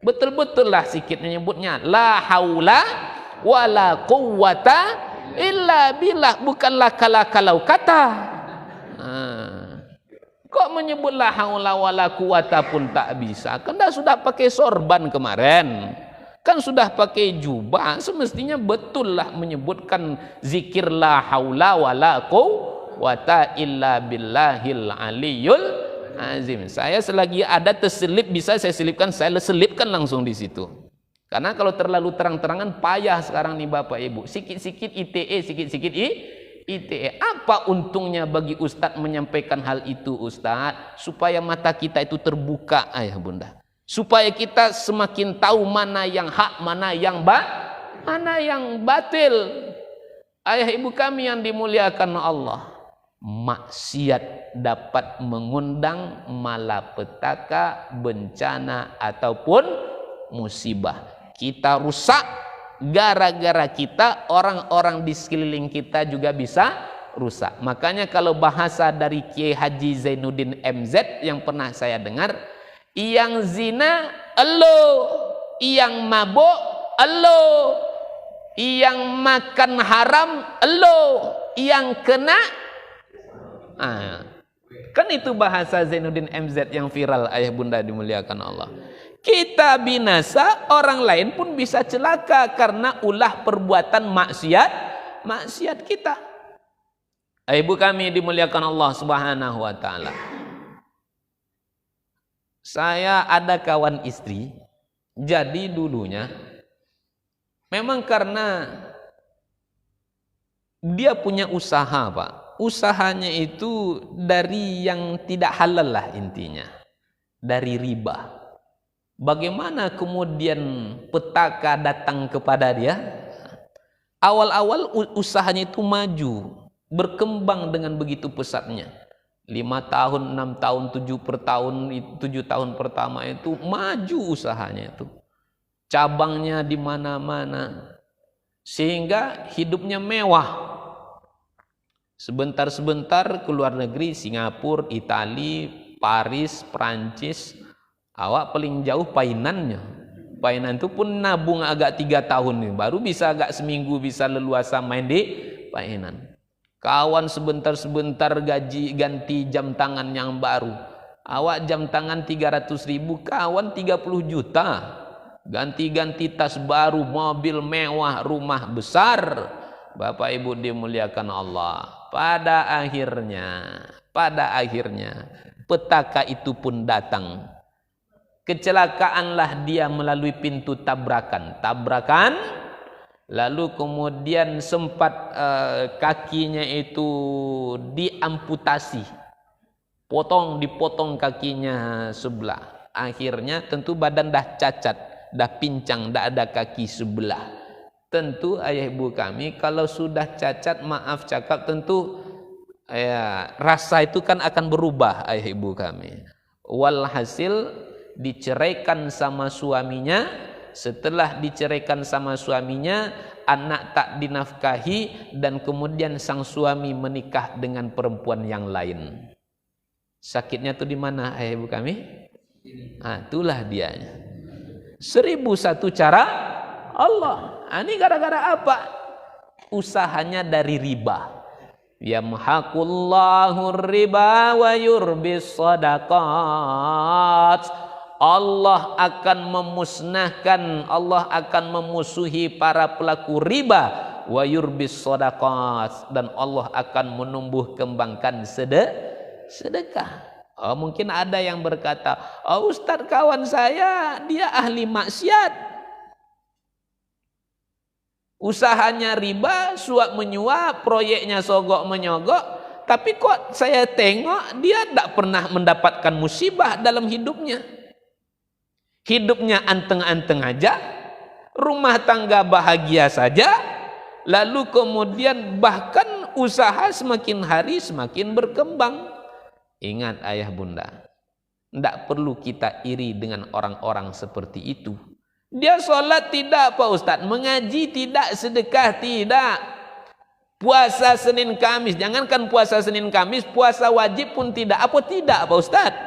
Betul-betul lah sikit menyebutnya la haula wala quwwata illa billah, bukanlah kalau kata. Kok menyebut la haula wala quwwata pun tak bisa? Kan dah sudah pakai sorban kemarin, kan sudah pakai jubah, semestinya betul lah menyebutkan zikir la haula wala quwwata illa billahil aliyul azim. Saya selagi ada terselip bisa saya selipkan, saya selipkan langsung di situ. Karena kalau terlalu terang-terangan payah sekarang nih Bapak Ibu. Sikit-sikit ITE, sikit-sikit ITE. Apa untungnya bagi Ustadz menyampaikan hal itu Ustadz? Supaya mata kita itu terbuka ayah bunda. Supaya kita semakin tahu mana yang hak, mana yang batil. Ayah ibu kami yang dimuliakan Allah. Maksiat dapat mengundang malapetaka, bencana ataupun musibah. Kita rusak gara-gara kita, orang-orang di sekeliling kita juga bisa rusak. Makanya kalau bahasa dari Kiai Haji Zainuddin MZ yang pernah saya dengar, yang zina elo, yang mabuk elo, yang makan haram elo, yang kena kan itu bahasa Zainuddin MZ yang viral ayah bunda dimuliakan Allah. Kita binasa, orang lain pun bisa celaka karena ulah perbuatan maksiat kita. Ibu kami dimuliakan Allah Subhanahu wa ta'ala. Saya ada kawan istri, jadi dulunya memang karena dia punya usaha Pak. Usahanya itu dari yang tidak halal lah intinya, dari riba. Bagaimana kemudian petaka datang kepada dia? Awal-awal usahanya itu maju, berkembang dengan begitu pesatnya. 5 tahun, 6 tahun, 7 tahun pertama itu maju usahanya itu. Cabangnya di mana-mana. Sehingga hidupnya mewah. Sebentar-sebentar ke luar negeri, Singapura, Italia, Paris, Perancis. Awak paling jauh painannya. Painan itu pun nabung agak 3 tahun nih, baru bisa agak seminggu bisa leluasa main di painan. Kawan sebentar-sebentar gaji ganti jam tangan yang baru. Awak jam tangan 300.000, kawan 30 juta. Ganti-ganti tas baru, mobil mewah, rumah besar. Bapak Ibu dimuliakan Allah. Pada akhirnya petaka itu pun datang. Kecelakaanlah dia melalui pintu tabrakan, lalu kemudian sempat kakinya itu diamputasi, dipotong kakinya sebelah. Akhirnya tentu badan dah cacat, dah pincang, dah ada kaki sebelah. Tentu ayah ibu kami kalau sudah cacat, maaf cakap, tentu ya, rasa itu kan akan berubah ayah ibu kami. Walhasil diceraikan sama suaminya. Setelah diceraikan sama suaminya, anak tak dinafkahi, dan kemudian sang suami menikah dengan perempuan yang lain. Sakitnya tuh di mana ayah ibu kami? Itulah dianya. 1001 cara Allah. Ini gara-gara apa? usahanya dari riba. Yamhaqullahu riba wa yurbis shadaqat. Allah akan memusnahkan, Allah akan memusuhi para pelaku riba, wa yurbis shadaqat, dan Allah akan menumbuh kembangkan sedekah. Oh, mungkin ada yang berkata, oh Ustadz, kawan saya dia ahli maksiat, usahanya riba, suap menyuap, proyeknya sogok menyogok, tapi kok saya tengok dia tidak pernah mendapatkan musibah dalam hidupnya. Hidupnya anteng-anteng aja, rumah tangga bahagia saja, lalu kemudian bahkan usaha semakin hari semakin berkembang. Ingat ayah bunda, tidak perlu kita iri dengan orang-orang seperti itu. Dia sholat tidak Pak Ustadz, mengaji tidak, sedekah tidak, puasa Senin Kamis, jangankan puasa Senin Kamis, puasa wajib pun tidak. Apa tidak Pak Ustadz?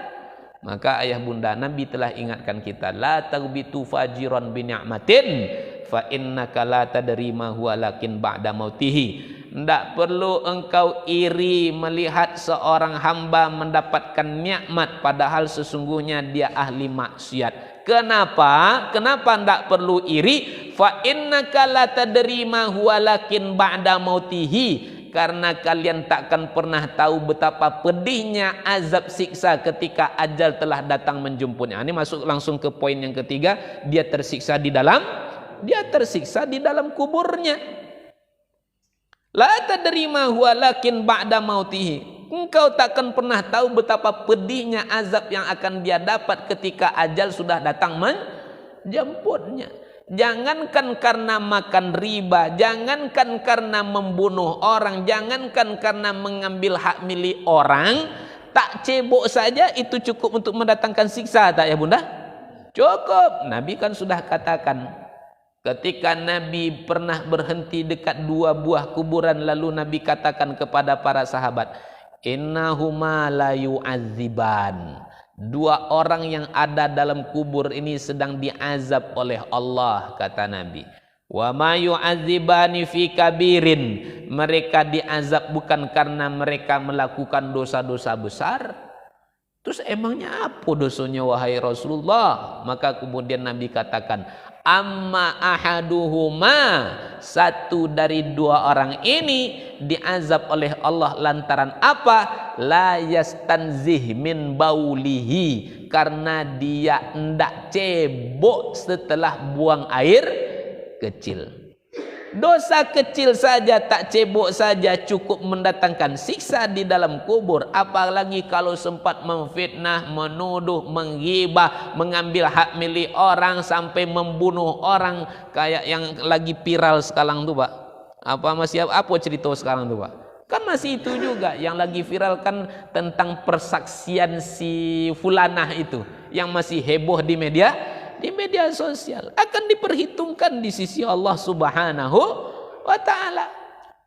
Maka ayah bunda, Nabi telah ingatkan kita, la taghbitu fajiran bi ni'matin fa innaka la tadri ma huwa lakin ba'da mautihi. Tidak perlu engkau iri melihat seorang hamba mendapatkan nikmat padahal sesungguhnya dia ahli maksiat. Kenapa? Kenapa tidak perlu iri? Fa innaka la tadri ma huwa lakin ba'da mautihi. Karena kalian takkan pernah tahu betapa pedihnya azab siksa ketika ajal telah datang menjemputnya. Ini masuk langsung ke poin yang ketiga, dia tersiksa di dalam kuburnya. La tadri ma huwa lakin ba'da mautihi. Engkau takkan pernah tahu betapa pedihnya azab yang akan dia dapat ketika ajal sudah datang menjemputnya. Jangankan karena makan riba, jangankan karena membunuh orang, jangankan karena mengambil hak milik orang, tak cebok saja itu cukup untuk mendatangkan siksa, tak ya bunda? Cukup. Nabi kan sudah katakan, ketika Nabi pernah berhenti dekat dua buah kuburan, lalu Nabi katakan kepada para sahabat, innahuma la yu'adziban. Dua orang yang ada dalam kubur ini sedang diazab oleh Allah, kata Nabi. Wa ma yu'adzibani fi kabirin. Mereka diazab bukan karena mereka melakukan dosa-dosa besar. Terus emangnya apa dosanya wahai Rasulullah? Maka kemudian Nabi katakan, amma ahaduhuma, satu dari dua orang ini diazab oleh Allah lantaran apa? La yastanzih min baulihi, karena dia hendak cebok setelah buang air kecil. Dosa kecil saja tak cebok saja cukup mendatangkan siksa di dalam kubur, apalagi kalau sempat memfitnah, menuduh, menggibah, mengambil hak milik orang sampai membunuh orang, kayak yang lagi viral sekarang tuh Pak. Apa cerita sekarang tuh Pak? Kan masih itu juga yang lagi viral kan, tentang persaksian si fulanah itu yang masih heboh di media sosial, akan diperhitungkan di sisi Allah Subhanahu wa taala.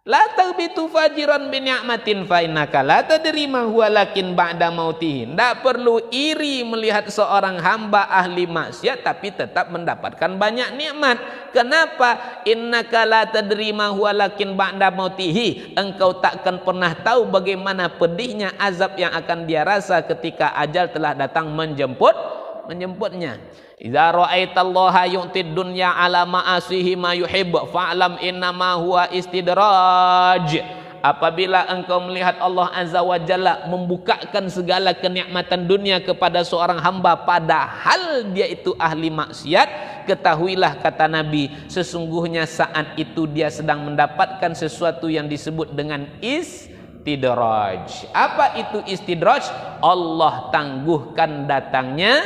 La taghbitu fajiran bi ni'matin fa innaka la tadri ma huwa lakin ba'da mautihi. Tidak perlu iri melihat seorang hamba ahli maksiat tapi tetap mendapatkan banyak nikmat. Kenapa? Innaka la tadri ma huwa lakin ba'da mautihi. Engkau takkan pernah tahu bagaimana pedihnya azab yang akan dia rasa ketika ajal telah datang menjemputnya. Idza ra'aitallaha yu'tid dunya ala ma'asihi ma yuhibbu fa'lam innama huwa istidraj. Apabila engkau melihat Allah Azza wa Jalla membukakan segala kenikmatan dunia kepada seorang hamba padahal dia itu ahli maksiat, ketahuilah kata Nabi, sesungguhnya saat itu dia sedang mendapatkan sesuatu yang disebut dengan istidraj. Apa itu istidraj? Allah tangguhkan datangnya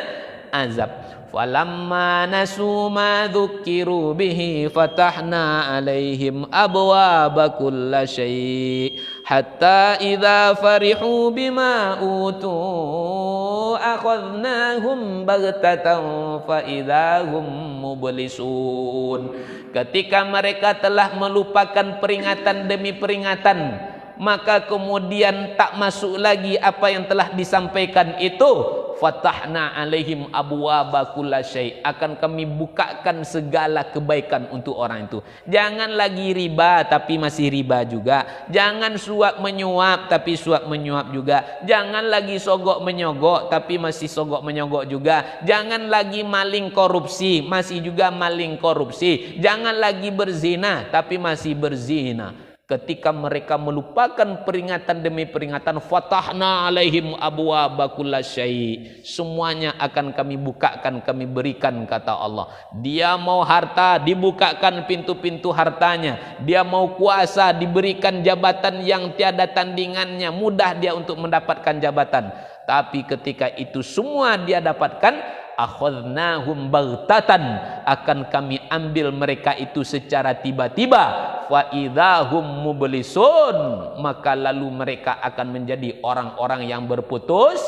azab. Falamma nasu ma dzukiru bihi fatahna alaihim abwaaba kulli syai' hatta idza farihu bima utu akhadnahum baghtatan fa idza hum mublisun. Ketika mereka telah melupakan peringatan demi peringatan, maka kemudian tak masuk lagi apa yang telah disampaikan itu. fatahna alaihim abwaaba kullasyai, akan kami bukakan segala kebaikan untuk orang itu. Jangan lagi riba tapi masih riba juga, jangan suap menyuap tapi suap menyuap juga, jangan lagi sogok menyogok tapi masih sogok menyogok juga, jangan lagi maling korupsi masih juga maling korupsi, jangan lagi berzina tapi masih berzina. Ketika mereka melupakan peringatan demi peringatan, fatahna alaihim abwaaba kullasyai, semuanya akan kami bukakan, kami berikan, kata Allah. Dia mau harta, dibukakan pintu-pintu hartanya. Dia mau kuasa, diberikan jabatan yang tiada tandingannya, mudah dia untuk mendapatkan jabatan. Tapi ketika itu semua dia dapatkan, akhadnahum baghtatan, akan kami ambil mereka itu secara tiba-tiba, fa idzahum mublisun, maka lalu mereka akan menjadi orang-orang yang berputus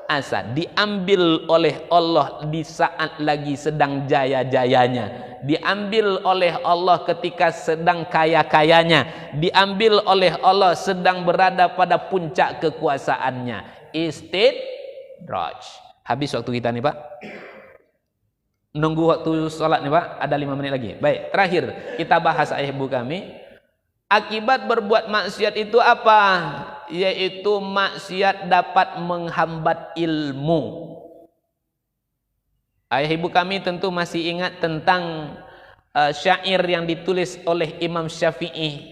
asa. Diambil oleh Allah di saat lagi sedang jaya-jayanya, diambil oleh Allah ketika sedang kaya-kayanya, diambil oleh Allah sedang berada pada puncak kekuasaannya. Istidraj. Habis waktu kita nih Pak. Nunggu waktu sholat nih Pak. Ada 5 menit lagi. Baik, terakhir kita bahas ayah ibu kami. Akibat berbuat maksiat itu apa? Yaitu maksiat dapat menghambat ilmu. Ayah ibu kami tentu masih ingat tentang syair yang ditulis oleh Imam Syafi'i,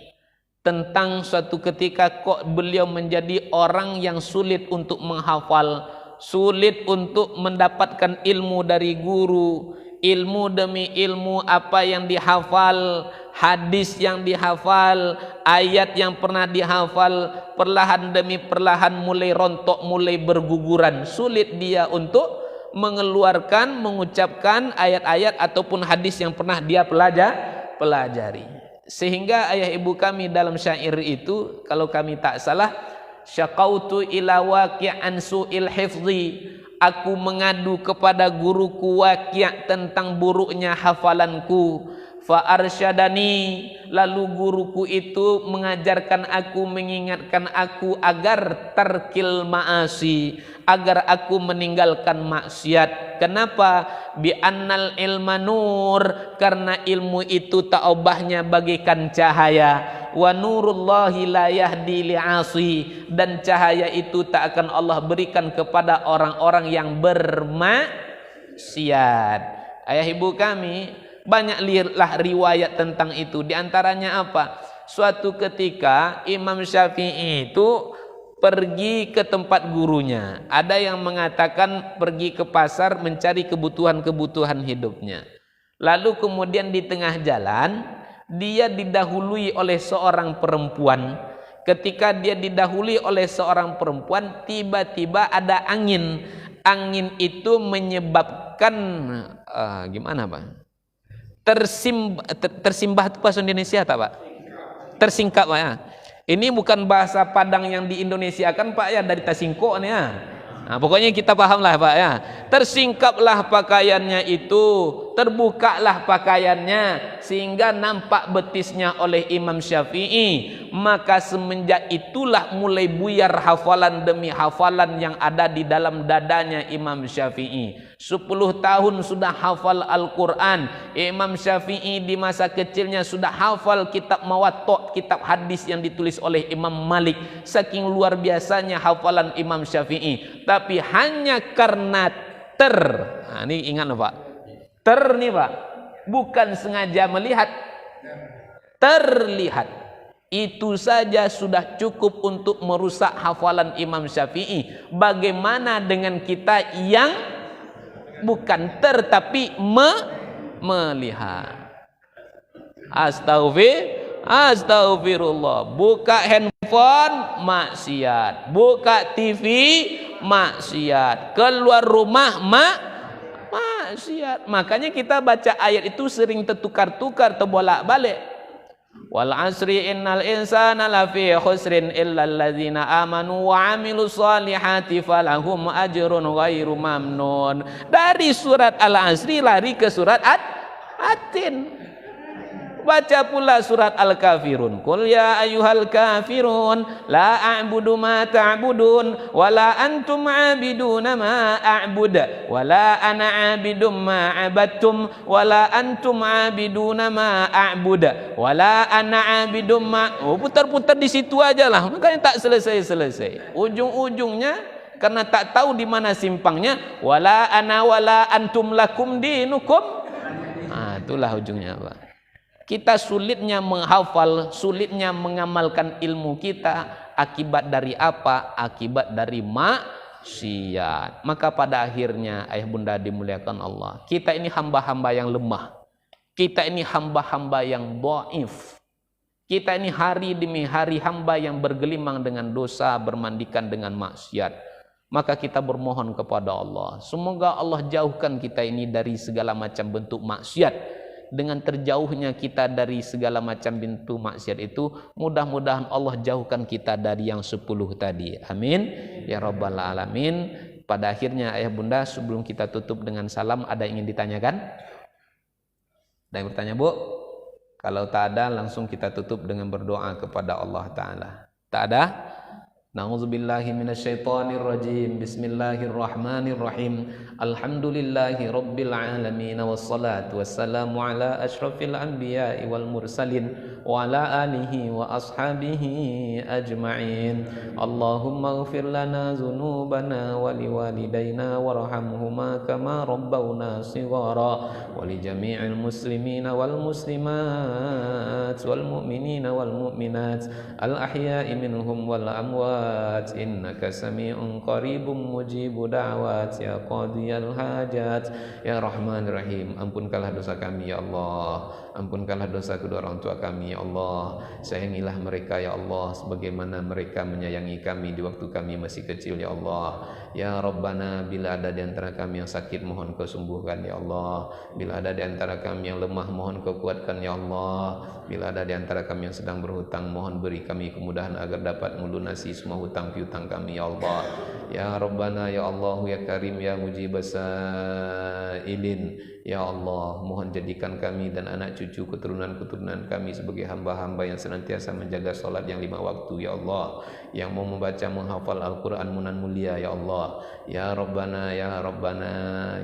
tentang suatu ketika kok beliau menjadi orang yang sulit untuk menghafal, sulit untuk mendapatkan ilmu dari guru, ilmu demi ilmu apa yang dihafal, hadis yang dihafal, ayat yang pernah dihafal, perlahan demi perlahan mulai rontok, mulai berguguran. Sulit dia untuk mengeluarkan, mengucapkan ayat-ayat ataupun hadis yang pernah dia pelajari. Sehingga ayah ibu kami dalam syair itu, kalau kami tak salah, syaqautu ila waqi'an su'il hifzi, aku mengadu kepada guruku Waqi' tentang buruknya hafalanku. Fa arsyadani, lalu guruku itu mengajarkan aku, mengingatkan aku agar tarkil ma'asi, agar aku meninggalkan maksiat. Kenapa? Bi annal ilma nur, karena ilmu itu ta'obahnya bagaikan cahaya. Wa nurullahi la yahdi li'asi, dan cahaya itu tak akan Allah berikan kepada orang-orang yang bermaksiat. Ayah ibu kami, banyaklah riwayat tentang itu. Di antaranya apa? Suatu ketika Imam Syafi'i itu pergi ke tempat gurunya. Ada yang mengatakan pergi ke pasar mencari kebutuhan-kebutuhan hidupnya. Lalu kemudian di tengah jalan dia didahului oleh seorang perempuan. Ketika dia didahului oleh seorang perempuan, tiba-tiba ada angin. Angin itu menyebabkan gimana Pak? Tersimbah itu bahasa Indonesia tak Pak? Tersingkap Pak ya. Ini bukan bahasa Padang yang di Indonesia kan Pak ya, dari Tasingko nih ya. Nah, pokoknya kita paham lah Pak ya. Tersingkaplah pakaiannya itu, terbukalah pakaiannya sehingga nampak betisnya oleh Imam Syafi'i. Maka semenjak itulah mulai buyar hafalan demi hafalan yang ada di dalam dadanya Imam Syafi'i. 10 tahun sudah hafal Al-Quran. Imam Syafi'i di masa kecilnya sudah hafal kitab Muwatta, kitab hadis yang ditulis oleh Imam Malik. Saking luar biasanya hafalan Imam Syafi'i. Tapi hanya karena nah, ini ingat loh Pak, nih Pak, bukan sengaja melihat, terlihat, itu saja sudah cukup untuk merusak hafalan Imam Syafi'i. Bagaimana dengan kita yang bukan tapi melihat? Astagfirullah. Buka handphone maksiat, buka TV maksiat, keluar rumah maksiat. Makanya kita baca ayat itu sering tertukar-tukar, terbolak-balik. Wal asri innal insana lafi khusrin illa alladzina amanu wa amilus solihati falahum ajrun ghairu mamnun. Dari surat Al-Asri lari ke surat At-Tin. Baca pula surat Al-Kafirun. Qul ya ayyuhal kafirun la a'budu ma ta'budun wa la antum 'abiduna ma a'bud wa la ana 'abidum ma 'abadtum wa la antum 'abiduna ma a'bud wa la ana 'abidum ma. Oh, putar-putar di situ aja lah. Makanya tak selesai-selesai. Ujung-ujungnya karena tak tahu di mana simpangnya, wala ana wala antum lakum dinukum. Nah, itulah ujungnya, Pak. Kita sulitnya menghafal, sulitnya mengamalkan ilmu kita akibat dari apa? Akibat dari maksiat. Maka pada akhirnya ayah bunda dimuliakan Allah, kita ini hamba-hamba yang lemah. Kita ini hamba-hamba yang dhaif. Kita ini hari demi hari hamba yang bergelimang dengan dosa, bermandikan dengan maksiat. Maka kita bermohon kepada Allah, semoga Allah jauhkan kita ini dari segala macam bentuk maksiat. Dengan terjauhnya kita dari segala macam bentuk maksiat itu, mudah-mudahan Allah jauhkan kita dari yang 10 tadi. Amin ya rabbal alamin. Pada akhirnya ayah bunda, sebelum kita tutup dengan salam, ada yang ingin ditanyakan? Ada yang bertanya, Bu? Kalau tak ada, langsung kita tutup dengan berdoa kepada Allah Ta'ala. Tak ada? Na'udzubillahi minasyaitonirrajim. Bismillahirrahmanirrahim. Alhamdulillahi rabbil alamin, wassalatu wassalamu ala asyrafil anbiya'i wal mursalin wa ala alihi wa ashabihi ajma'in. Allahumma ighfir lana dhunubana wa liwalidayna warhamhuma kama rabbawna shighara wa li jami'il muslimina wal muslimat wal mu'minina wal mu'minat al ahya'i minhum wal amwat. Innaka sami'un qaribun mujibu da'wat ya qadiyal hajat ya rahman rahim. Ampunkanlah dosa kami ya Allah, ampunkanlah dosa kedua orang tua kami ya Allah. Sayangilah mereka ya Allah sebagaimana mereka menyayangi kami di waktu kami masih kecil ya Allah. Ya Rabbana, bila ada di antara kami yang sakit, mohon Kau sembuhkan ya Allah. Bila ada di antara kami yang lemah, mohon Kau kuatkan ya Allah. Bila ada di antara kami yang sedang berhutang, mohon beri kami kemudahan agar dapat melunasi semua hutang piutang kami ya Allah. Ya Rabbana ya Allah ya Karim ya Mujibas Sailin. Ya Allah, mohon jadikan kami dan anak cucu keturunan-keturunan kami sebagai hamba-hamba yang senantiasa menjaga solat yang 5 waktu ya Allah, yang mau membaca menghafal Al-Quran munan mulia ya Allah. Ya Rabbana ya Rabbana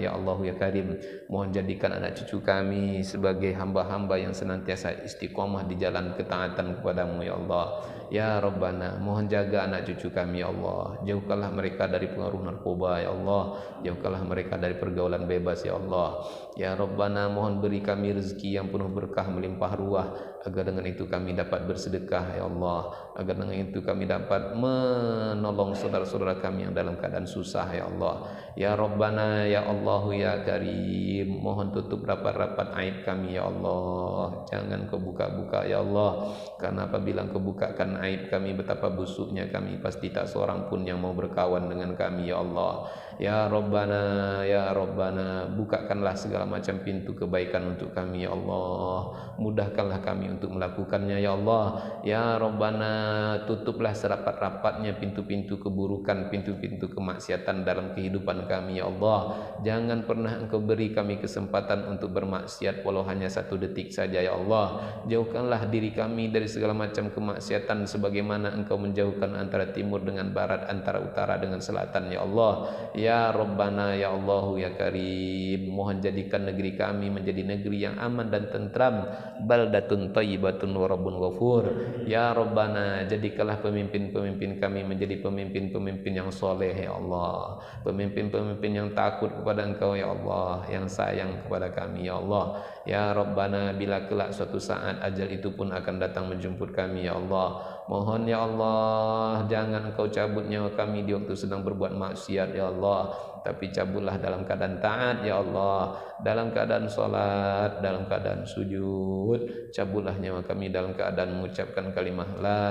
ya Allah ya Karim, mohon jadikan anak cucu kami sebagai hamba-hamba yang senantiasa istiqomah di jalan ketaatan kepadamu ya Allah. Ya Rabbana, mohon jaga anak cucu kami ya Allah, jauhkanlah mereka dari pengaruh narkoba ya Allah, jauhkanlah mereka dari pergaulan bebas ya Allah. Ya Rabbana, mohon beri kami rezeki yang penuh berkah melimpah ruah, agar dengan itu kami dapat bersedekah ya Allah, agar dengan itu kami dapat menolong saudara-saudara kami yang dalam keadaan susah ya Allah. Ya Rabbana ya Allah ya Karim, mohon tutup rapat-rapat aib kami ya Allah, jangan Kau buka-buka ya Allah, karena apabila Kau bukakan aib kami, betapa busuknya kami, pasti tak seorang pun yang mau berkawan dengan kami ya Allah. Ya Rabbana, bukakanlah segala macam pintu kebaikan untuk kami ya Allah, mudahkanlah kami untuk melakukannya ya Allah. Ya Rabbana, tutuplah serapat-rapatnya pintu-pintu keburukan, pintu-pintu kemaksiatan dalam kehidupan kami ya Allah. Jangan pernah Engkau beri kami kesempatan untuk bermaksiat walau hanya 1 detik saja ya Allah. Jauhkanlah diri kami dari segala macam kemaksiatan sebagaimana Engkau menjauhkan antara timur dengan barat, antara utara dengan selatan ya Allah. Ya Rabbana ya Allah ya Karim, mohon jadikan negeri kami menjadi negeri yang aman dan tentram, baldatun thayyibatun wa rabbun ghafur. Ya Rabbana, jadikanlah pemimpin-pemimpin kami menjadi pemimpin-pemimpin yang soleh ya Allah, pemimpin-pemimpin yang takut kepada Engkau ya Allah, yang sayang kepada kami ya Allah. Ya Rabbana, bila kelak suatu saat ajal itu pun akan datang menjemput kami ya Allah, mohon ya Allah, jangan Engkau cabut nyawa kami di waktu sedang berbuat maksiat ya Allah, tapi cabutlah dalam keadaan taat ya Allah, dalam keadaan salat, dalam keadaan sujud. Cabutlah nyawa kami dalam keadaan mengucapkan kalimah la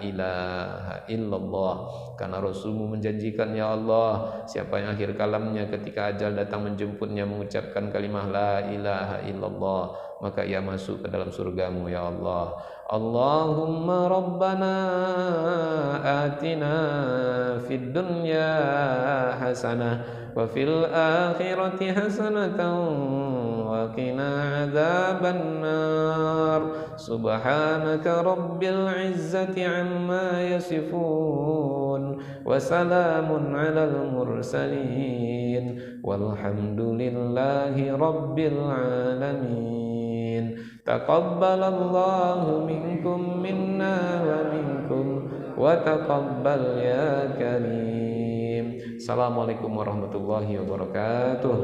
ilaha illallah, karena Rasulmu menjanjikan ya Allah, siapa yang akhir kalamnya ketika ajal datang menjemputnya mengucapkan kalimah la ilaha illallah, maka ia masuk ke dalam surgamu ya Allah. Allahumma rabbana atina fid dunya hasanah وفي الآخرة حسنة وقنا عذاب النار سبحانك رب العزة عما يصفون وسلام على المرسلين والحمد لله رب العالمين تقبل الله منكم منا ومنكم وتقبل يا كريم. Assalamualaikum warahmatullahi wabarakatuh.